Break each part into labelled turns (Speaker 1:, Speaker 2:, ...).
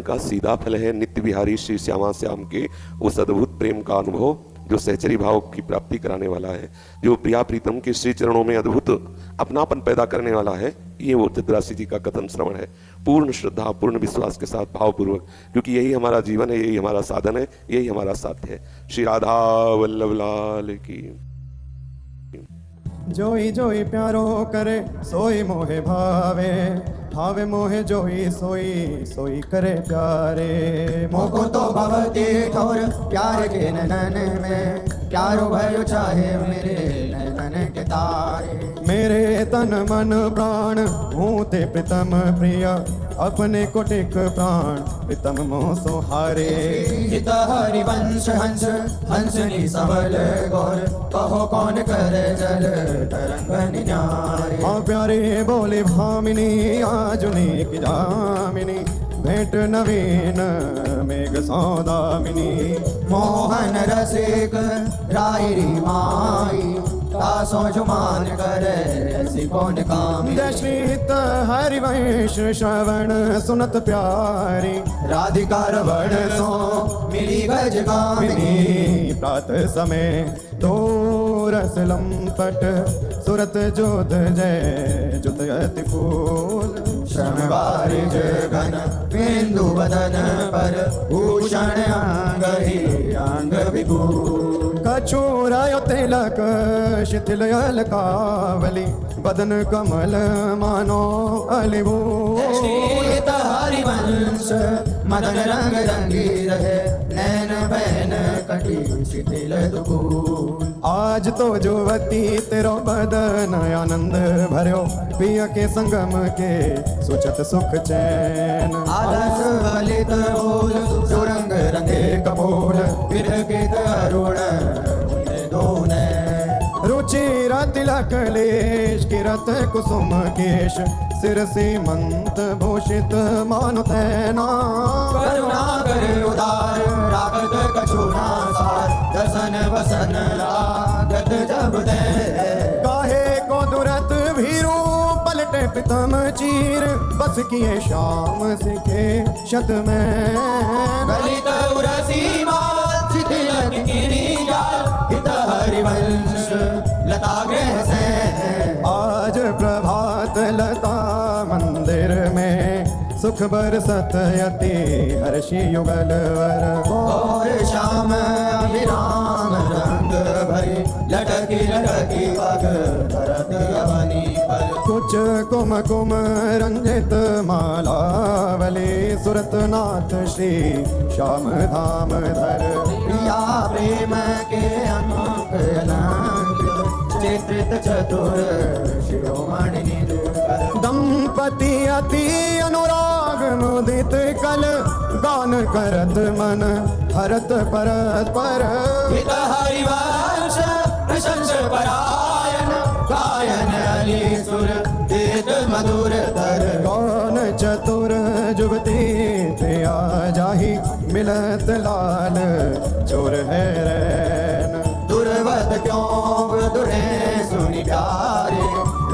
Speaker 1: का सीधा फल है नित्य विहारी श्री श्यामा श्याम के उस अद्भुत प्रेम का अनुभव जो सहचरी भाव की प्राप्ति कराने वाला है, जो प्रिया प्रीतम के श्री चरणों में अद्भुत अपनापन पैदा करने वाला है। ये वो चतुरासी जी का कथन श्रवण है। पूर्ण श्रद्धा, पूर्ण विश्वास के साथ भावपूर्वक, क्योंकि यही हमारा जीवन है, यही हमारा साधन है, यही हमारा साध्य है। श्री राधा वल्लभ लाल की।
Speaker 2: जोई जोई प्यारो करे सोई मोहे भावे, भावे मोहे जोई सोई सोई करे प्यारे।
Speaker 3: मोको तो भवती ठोर प्यार के नैनन में, प्यारो भयो चाहे मेरे नैनन के तारे।
Speaker 2: मेरे तन मन प्राण हूँ ते प्रीतम प्रिय, अपने को टिक प्राण प्रीतम मोह सोहारे।
Speaker 3: हित हरिवंश हंस हंसनी सबल गौर, कहो कौन करे जल तरंग निन्यारे।
Speaker 2: हाँ प्यारे बोले भामिनी आजुनी की जामिनी, भेंट नवीन मेघ सौदामिनी।
Speaker 3: मोहन रसिक रायरी माई, तासो जुमान करे ऐसी कौन काम।
Speaker 2: दशरथ हरिवंश श्रवण सुनत प्यारी,
Speaker 3: राधिका रवण सो मिली गज गामिनी।
Speaker 2: प्रातः समय तो रस लंपट, सुरत जोत जय जुत अति फूल।
Speaker 3: श्रम बारिज घन बिंदु बदन पर, भूषण अंग ही अंग विभूल।
Speaker 2: कछोरायो तिलक शिथिल अलकावली, बदन कमल मानो अलिभूल।
Speaker 3: श्रीत हरिवंश मदन रंग रंगी रहे, नैन बैन कटी शिथिल दुकूल।
Speaker 2: आज तो जुवती तेरो बदन आनंद भर्यो, पिया के संगम के सुचत सुख चैन।
Speaker 3: आलस ललित बोल सुरंग रंगे कपोल, विरकित अरुण दोन।
Speaker 2: रुचिर तिलक लेश किरत कुसुम केश, सिर सीमंत भूषित मानु तैना।
Speaker 3: करुणा कर उदार रागत कछुना सार, दसन वसन लागत जब दे।
Speaker 2: काहे को दुरत भीरू पलटे प्रीतम चीर, बस किए शाम सिखे शत में।
Speaker 3: गलित उरसी माल शिथिल किनी जाल, हित हरिवंश लता गृह से।
Speaker 2: आज प्रभात लता मंदिर में, सुख बरसत यति हर्षि युगल वर।
Speaker 3: और शाम अभिराम रंग भरी, लटकी लटकी पग धरत अवनी पर।
Speaker 2: कुछ कुम कुम रंजित मालावली, सुरत नाथ श्री श्याम धाम धर।
Speaker 3: प्रिया प्रेम के अनंत अलंकृत, चित्रित चतुर शिरोमणि निरूपण।
Speaker 2: दंपति अति अनुराग मुदित कल, गान करत मन हरत परस्पर।
Speaker 3: हित हरिवंश प्रशंस परायण, गायन अली सुर देत मधुर तर।
Speaker 2: कौन चतुर जुगती थे आ जाही, मिलत लाल चोर है रैन।
Speaker 3: दुर्वत क्यों दुरे सुनि प्यारे,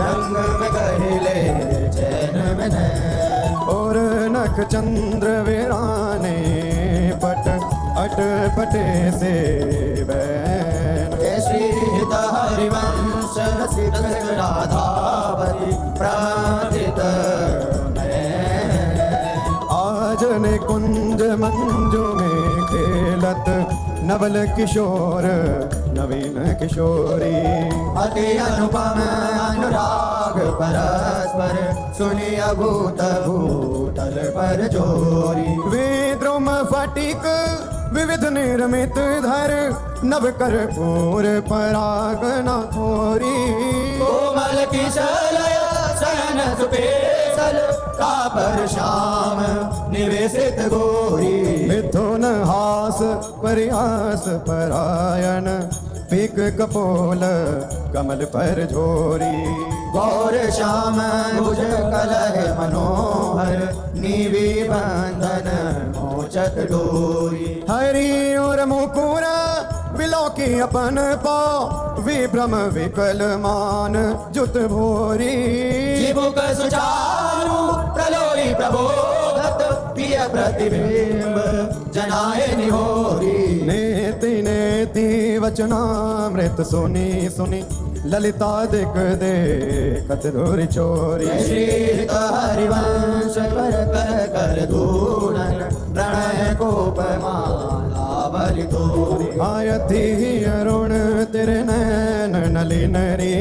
Speaker 3: रंग में कहले चैन में नैन।
Speaker 2: और नख चंद्र वीराने पट अट पटे से बैन।
Speaker 3: जय श्री हित हरिवंश रसिक राधावती प्रार्थित
Speaker 2: आज ने कुंज मंजू में खेलत, नवल किशोर नवीन किशोरी।
Speaker 3: अति अनुपम अनुराग परस्पर, सुनि अभूत भूतल पर जोरी।
Speaker 2: विद्रुम फटिक विविध निर्मित धर, नव कर्पूर पराग न थोरी।
Speaker 3: कोमल किशलय शयन सुपेशल, कापर श्याम निवेशित गोरी।
Speaker 2: मिथुन हास परिहास परायण, पीक कपोल कमल पर झोरी।
Speaker 3: गौर श्याम भुज कलह मनोहर, नीवी बंधन मोचत डोरी।
Speaker 2: हरि और मुकुर बिलोकी अपन पाओ, विभ्रम विकल मान जुत भोरी।
Speaker 3: जिबुक सुचारु प्रलोई प्रबोधत, पिय प्रतिबिंब जनाए निहोरी।
Speaker 2: नेति नेति वचनामृत सुनी सुनी ललिता दिक दे कतरूरी चोरी।
Speaker 3: श्री हरिवंश कर कर कर धूलन प्रणय कोप माला बलि तोरी।
Speaker 2: आयति अरुण तेरे नैन नलिन रे,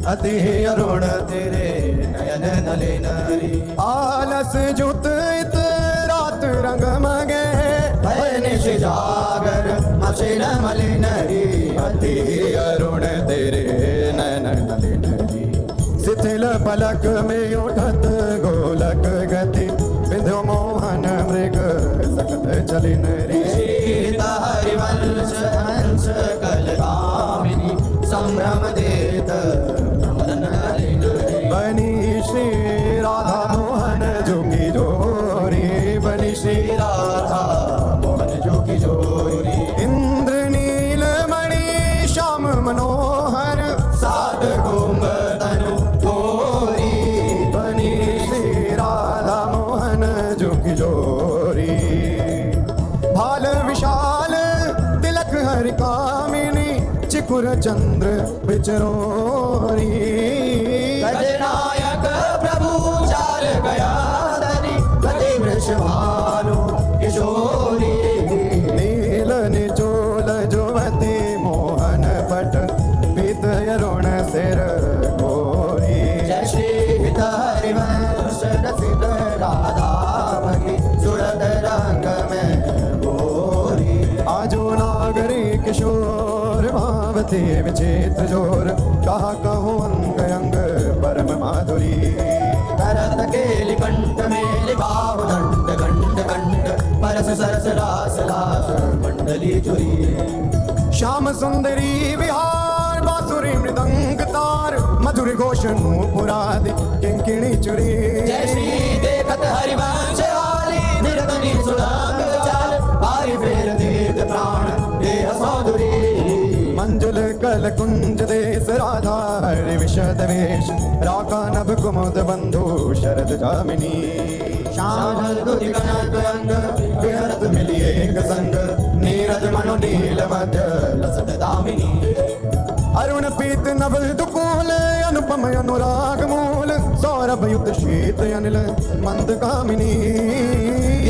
Speaker 2: अति अरुण
Speaker 3: तेरे नयन नलिन रे।
Speaker 2: आलस जुत इत रात रंग मगे,
Speaker 3: भय निश जागर मसिन मलिन रे।
Speaker 2: अति अरुण तेरे नैन नलिन रे। शिथिल पलक में उठत गोलक गति, विंध्यो मोहन मृग सकत चलिन रे।
Speaker 3: सीता हरिवंश हंस कलकामिनी संभ्रम देत नमन नलिन रे।
Speaker 2: बनी श्री राधा मोहन जोगी जोरी, बनी श्री
Speaker 3: राधा मोहन जोगी जोरी।
Speaker 2: इंद्र नील मणि श्याम मनोहर,
Speaker 3: सात कुंभ तनु गोरी।
Speaker 2: बनी श्री राधा मोहन जोगी जोरी। भाल विशाल तिलक हरि कामिनी, चिकुर चंद्र विचरोरी।
Speaker 3: गजनायक प्रभु चार गया धनी, गति वृषभानु किशोरी।
Speaker 2: नील निचोल जुवती मोहन पट, पीत अरुण सिर गोरी।
Speaker 3: जय श्री हरिवंश रसिक राधा भगी, सुरत रंग में गोरी।
Speaker 2: आजो नागरी किशोर भावती विचित्र जोर, कहा कहूँ अंग अंग परम माधुरी।
Speaker 3: करत केलि कंठ मेलि बाहु दंड गंड गंड, परस सरस रास लास मंडली चुरी।
Speaker 2: श्याम सुंदरी विहार बांसुरी मृदंग तार, मधुर घोष नूपुरादि किंकिणी चुरी।
Speaker 3: जय श्री देखत हरिवंश वाली, निरतनी सुनांग चाल, भारी फेर देत प्राण देह सौदुरी।
Speaker 2: मंजुल कल कुंज देश राधा हरि विशद वेश, राका नभ कुमुद बंधु शरद जामिनी।
Speaker 3: श्याम दुति कनक अंग विहरत मिली एक संग, नीरज मनो नील मध्य लसत दामिनी।
Speaker 2: अरुण पीत नभ दुकूल, अनुपम अनुराग मूल, सौरभ युत शीत अनिल मंद कामिनी।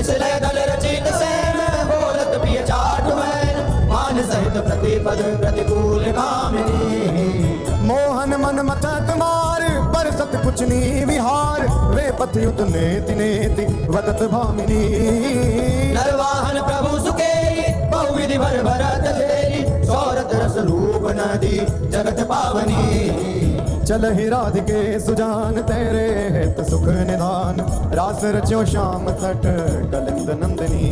Speaker 3: इसलिए दल रचित सेन, बोलत पिय चाट मैन, मान सहित प्रतिपद प्रतिकूल कामिनी।
Speaker 2: मोहन मन मथत मार, पर सत कुछ नी विहार, वे पथ युत नेति नेति वदत भामिनी।
Speaker 3: नरवाहन प्रभु सुकेरी, बहुविधि भर भरत फेरी, सौरत रस रूप नदी जगत पावनी।
Speaker 2: चल ही राधिके सुजान तेरे हित सुख निधान, रास रचो श्याम तट कलिंद नंदिनी।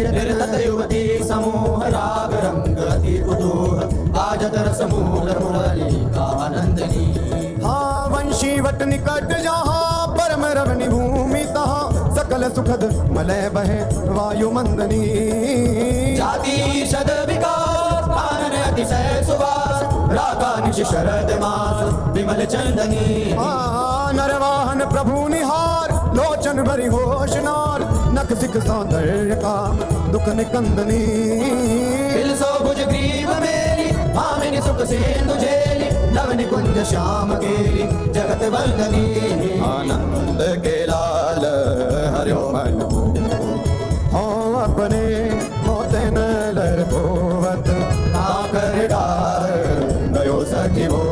Speaker 3: निर्लत युवती समूह राग रंग अति कुतूह, बाजत रस मूल मुरली कानंदिनी।
Speaker 2: हाँ वंशी वट निकट जहाँ, परम रवनि भूमि तहाँ, सकल सुखद मलय बहे वायु मंदनी।
Speaker 3: जाति शद विकास कानन अतिशय सुवास, रागा निश शरद मास विमल चंदनी।
Speaker 2: हाँ नरवाहन प्रभु निहार, लोचन भरी होशनार, नख सिख सौंदर्य काम दुख निकंदनी।
Speaker 3: दिल सो भुज ग्रीव मेरी, भामिनी सुख सिंधु झेली, नव निकुंज श्याम केली जगत वंदनी।
Speaker 2: आनंद के लाल हरिओ मन हो अपने मोते नलर भोवत,
Speaker 3: आकर डार
Speaker 2: गयो सखी वो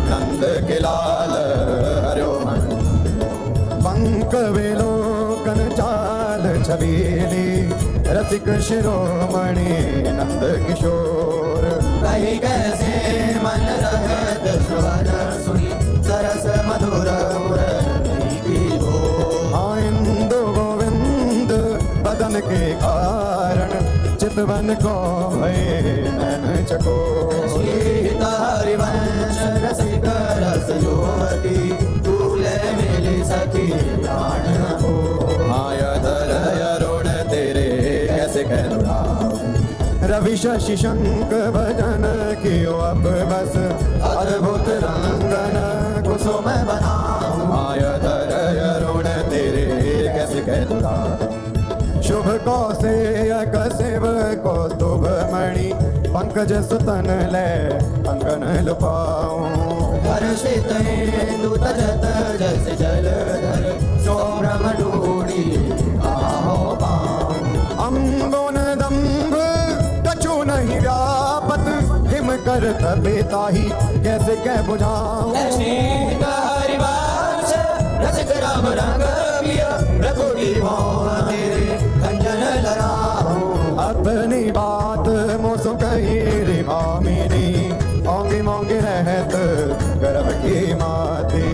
Speaker 2: नंद के लाल हरिओ मन। पंक विलोकन चाल छबीली, रसिक शिरोमणि नंद किशोर।
Speaker 3: कही कैसे मन रहत श्रवण सुनी, सरस मधुर मुरली की धूम।
Speaker 2: इंदु गोविंद बदन के कारण, चितवन को भय नैन चकोर।
Speaker 3: सीता हरिवंश रसिक रस युवती, दूल्हे मिली सखी प्राण हो।
Speaker 2: माया धर अरुण तेरे कैसे कहूँ, रवि शशि शंख भजन कियो अब बस, अद्भुत रंगन कुसुम बनाऊं। माया धर अरुण तेरे कैसे कहूँ, शुभ कौसेयक शिव कौस्तुभ मणि पंकज सुतन ले अंगन लुपाऊं
Speaker 3: हर्षित हेतु तजत जस जलधर सोभ्रम डूडी आहो पाऊं
Speaker 2: अम्बोन दम्भ कछु नहीं व्यापत हिम कर तबेताही कैसे कह बुझाऊं
Speaker 3: ऐसी हरिवंश रसिक राम रंग पिय रघुबी मोह तेरे कंजन लराऊं
Speaker 2: अपनी बात मोसो कही रे भामिनी ओंगी मोंगी रहत गर्भ की माती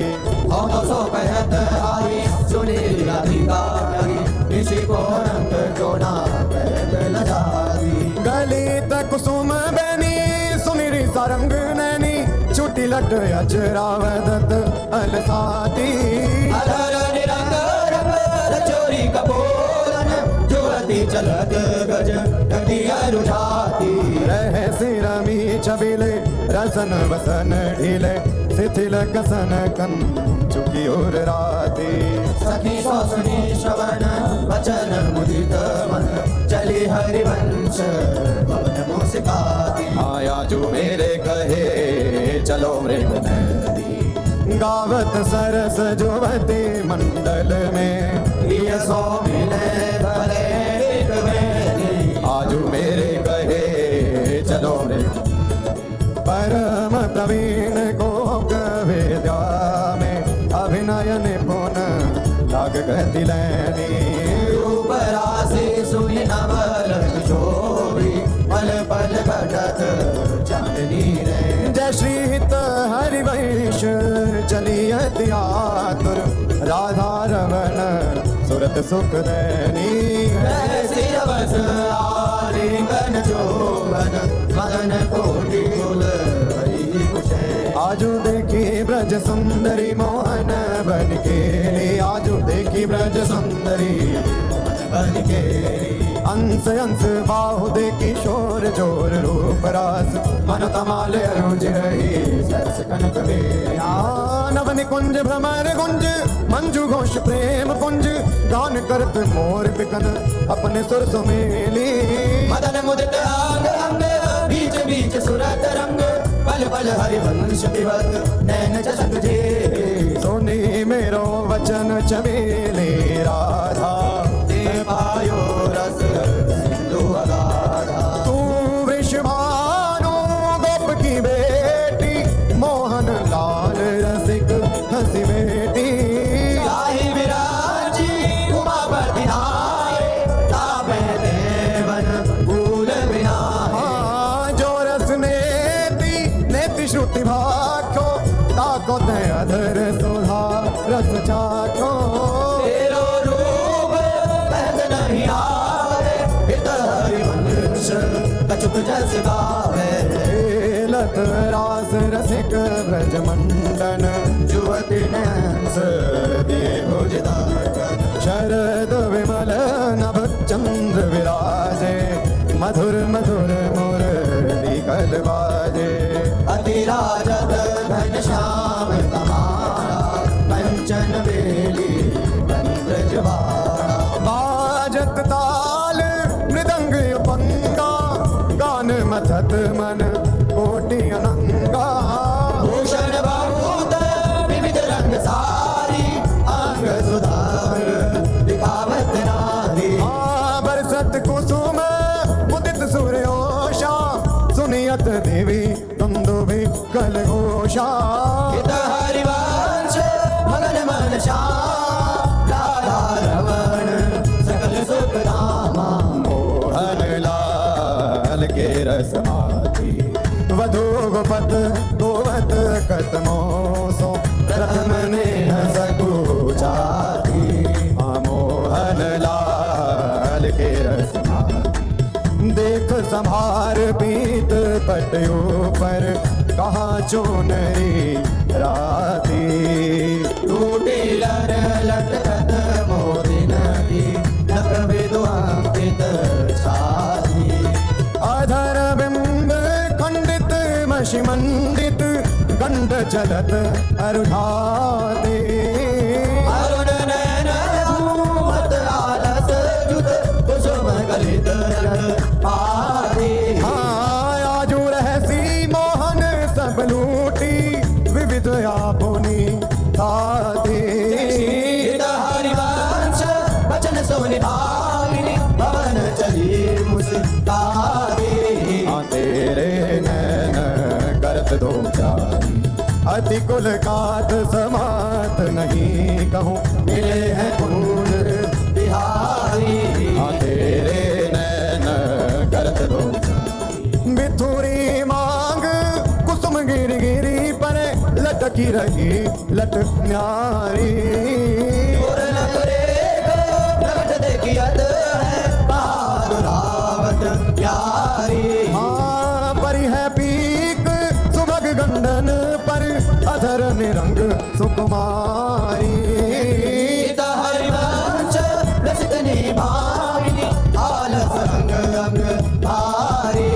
Speaker 3: हम तो सो कहत आई सुनी राधिका प्यारी इसी को रंग जोना पैद लजादी
Speaker 2: गलित कुसुम बैनी सुनिरी सारंग नैनी छुटी लट अजरावदत अलसाती
Speaker 3: अधर निरंग रंग चोरी कपोलन जुवती चलत गज गति अरुझाती
Speaker 2: रह सिरमी छबिले रसन वसन ढीले शिथिल कसन कन चुकी और राती
Speaker 3: सखी सो सुनी श्रवण वचन मुदित मन चली हरिवंश पवन मुस्काती
Speaker 2: आया जो मेरे कहे चलो मृग नदी गावत सरस जुवती मंडल में
Speaker 3: प्रिय सो मिले भले एक वेदी
Speaker 2: आजू मेरे कहे चलो मृग परम प्रवीण को विद्या में अभिनय निपुण लाग गति लैनी
Speaker 3: रूप राशि सुनि नवल किशोरी पल पल घटत चांदनी रे
Speaker 2: जय श्री हित हरिवंश चलियति आतुर राधा रमन सुरत सुख दैनी
Speaker 3: सिरवस आलिंगन चोबन मदन कोटि कुल हरि कुशे
Speaker 2: आजू देखी ब्रज सुंदरी मोहन बन के आजू देखी ब्रज सुंदरी
Speaker 3: बन के
Speaker 2: अंश अंश बाहु दे किशोर जोर रूप रास मन तमाल अरुज रही सरस कनक बेया नव निकुंज भ्रमर गुंज मंजू घोष प्रेम पुंज गान करत मोर बिकन अपने सुर सुमेली
Speaker 3: मदन मुदित आंग अंग बीच बीच सुरत रंग पल पल हरिवंश विवत नैन जसंग जे
Speaker 2: सोनी मेरो वचन चमेली राधा
Speaker 3: दे पायो रस सिंधु अगाधा
Speaker 2: तू वृषभानु गोप की बेटी मोहन लाल रसिक हंसी बेटी
Speaker 3: गाहि विराजी उमापति नाय तापे देवन भूल विनाय
Speaker 2: जो रस नेति श्रुति भाखो ताको ते अधर सुधा रस चाखो
Speaker 3: तेरो रूप पहद नहीं आवे हित हरिवंश कछुक जस गावे
Speaker 2: लत रास रसिक ब्रज मंडन
Speaker 3: जुवती नैंस दिए भुजदार
Speaker 2: शरद विमल नभ चंद्र विराजे मधुर मधुर मुरली कल बाजे
Speaker 3: अति राजत घन श्याम तमारा पंचन बेली बन ब्रजवाड़ा
Speaker 2: बाजत ताल मृदंग पंगा गान मथत मन कोटि अनंगा
Speaker 3: भूषण बहुत विविध रंग सारी अंग सुधार दिखावत नारी
Speaker 2: बरसत कुसुम उदित सूर्योषा सुनियत देवी तुंदुभि कल घोषा
Speaker 3: हित हरिवंश मगन मन श्याम राधा रमण सकल सुख धामा
Speaker 2: मोहन लाल के रस आती वधु गोपत गोवत कतमोसो प्रथम ने सकुचाती मोहन लाल के रस आती देख संभार पीत पटयो पर कहा चोनरी राती
Speaker 3: टूटी लर लटकत मोदी नदी लक विद्वांपित छाती
Speaker 2: अधर बिंब खंडित मशि मंडित गंध चलत अरुधाते
Speaker 3: अरुण नयन मत आलस जुत ललित रंग आदि
Speaker 2: हाँ आजू रहसी मोहन सब लूटी विविध आपुनी आदि
Speaker 3: गीत हरिवंश वचन सुनि भामिनी भवन चली मुस्कानी
Speaker 2: हाँ तेरे नैन करत दो चारी अति कुल कात समात नहीं कहूँ
Speaker 3: मिले हैं पूर्ण बिहारी
Speaker 2: हाँ तेरे नैन करत दो मिथुरी मांग कुसुम गिरी गिरी पर लटकी रही लट न्यारी
Speaker 3: पूर्ण रेख प्रकट देखियत है बहादुरावत यारी
Speaker 2: हाँ परि है पीक सुभग गंडन पर अधर निरंग सुकुमारी
Speaker 3: गीत हरिवंश रसित निभाविनी आलस अंग अंग भारी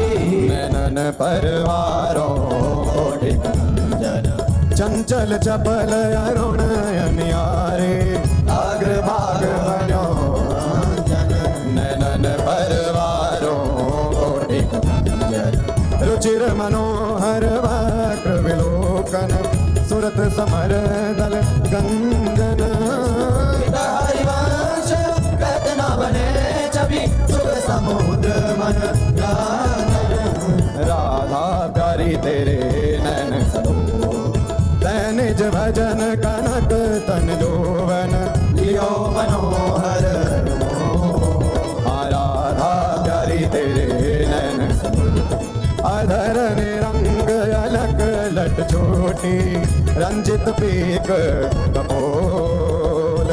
Speaker 2: नैनन परवारों कोटि कंजन चंचल चपल अरुण अनियारे अग्रभाग बनो नैनन परवारों कोटि कंजन रुचिर मनोहर वक्र विलोकन सुरत समर दल गंजन
Speaker 3: गीत हरिवंश कहत न बने छवि सुख समुद्र मन
Speaker 2: राधा प्यारी तेरे नैन सरो तैनिज भजन कनक तन जोवन
Speaker 3: लियो मनोहर
Speaker 2: राधा प्यारी तेरे नैन सरो अधर निरंग अलग लट छोटी रंजित पीक कपोल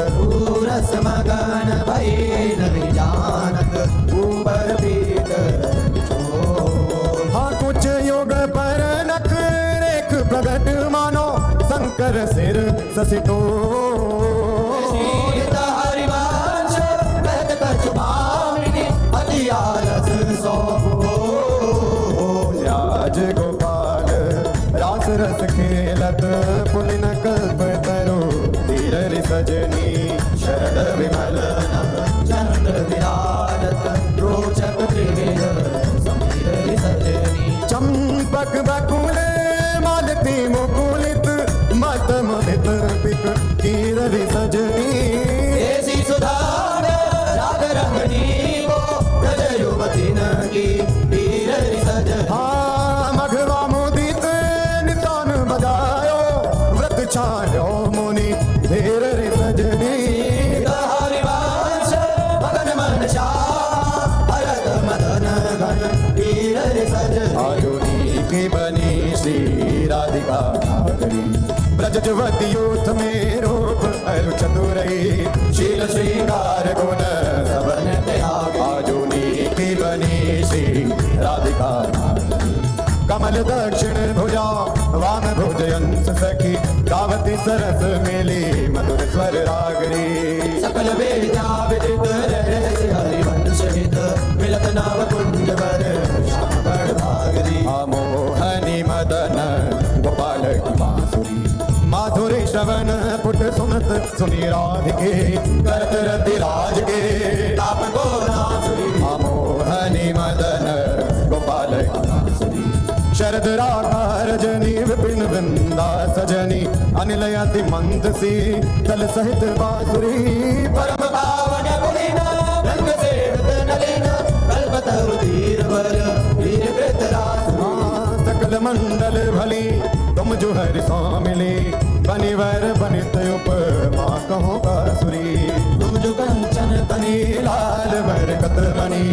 Speaker 3: रस मगन भई नहीं जानत ऊपर पीत
Speaker 2: हाँ कुछ योग पर नख रेख प्रगट मानो शंकर सिर ससिटो
Speaker 3: गीत हरिवंश कहत कछु भामिनी अति आलस सोहो
Speaker 2: राज गोपाल रास रस खेलत पुलिन कल्प तरो धीर सजनी शरद विमल
Speaker 3: चंद्र विराजत रोचक त्रिवेद समीर सजनी
Speaker 2: चंपक बकुल मालती मुकुलित मत मोहित पिक कीर सजनी
Speaker 3: ऐसी सुधार राग रंगनी को ब्रज युवती की वीर सजनी
Speaker 2: हाँ मघवा मोदित नितान बजायो व्रत छायो मुनि धीर सजनी
Speaker 3: गीत हरिवंश मगन मन शाह भरत मदन घन वीर सजनी
Speaker 2: आयुनी की बनी श्री राधिका नागरी ब्रज जुवती यूथ में रूप अरु चतुरई शील श्रृंगार गुण सबन त्याग आजुनी की बनी श्री राधिका नागरी कमल दक्षिण भुजा वाम भुज अंश सखी गावती सरस मेली मधुर स्वर रागरी
Speaker 3: सकल वेदा विदित रहस्य हरिवंश हित मिलत नाव कुंज वर श्याम बड़ भागरी
Speaker 2: मोहनी मदन गोपाल की बांसुरी माधुरी श्रवण पुट सुनत सुनी राधिके करत रति राज के
Speaker 3: ताप को नासुरी
Speaker 2: मोहनी मदन गोपाल की बांसुरी शरद राधा रजनी विपिन वृंदा सजनी अनिल अति मंद सी दल सहित बांसुरी
Speaker 3: परम पावन पुलिन रंग सेवत नलिन कल्पतरु धीर वर वीर कृतरास
Speaker 2: सकल मंडल भली तुम जो हरि स्वामिली बनिवर बनित उपमा कहो बांसुरी
Speaker 3: तुम जो कंचन तनी
Speaker 2: लाल वर कत बनी